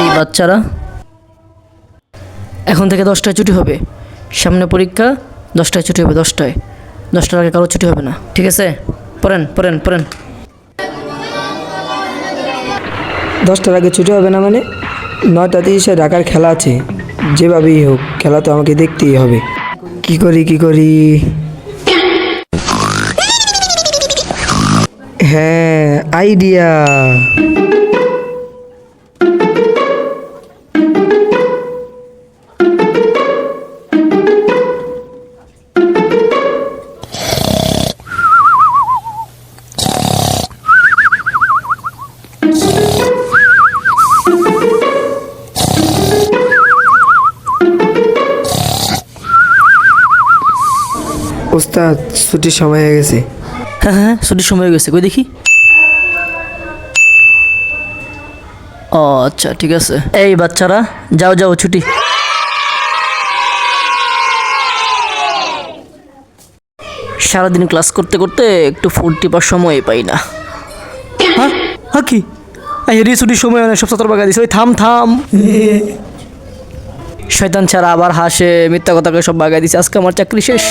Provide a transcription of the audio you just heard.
এই বাচ্চারা, এখন থেকে 10টায় ছুটি হবে। সামনে পরীক্ষা, 10টায় ছুটি হবে। 10টার আগে কারো ছুটি হবে না, ঠিক আছে? পড়েন পড়েন পড়েন। 10টার আগে ছুটি হবে না মানে? 9টা 30-এ ঢাকার খেলা আছে। যেভাবেই হোক খেলা তো আমাকে দেখতেই হবে। কি করি? হ্যাঁ, আইডিয়া। ওস্তাদ, ছুটির সময় হয়ে গেছে। হ্যাঁ, ছুটির সময় হয়ে গেছে, কই দেখি। ও আচ্ছা, ঠিক আছে। এই বাচ্চারা, যাও ছুটি। সারাদিন ক্লাস করতে করতে একটু ফোন টিপার সময় পাই না। হ্যাঁ কি ছুটির সময় অনেক সব ছাত্র বাগা দিছে। ওই থাম। শয়তান ছাড়া আবার হাসে, মিথ্যা কথা সব বাগা দিছে। আজকে আমার চাকরি শেষ।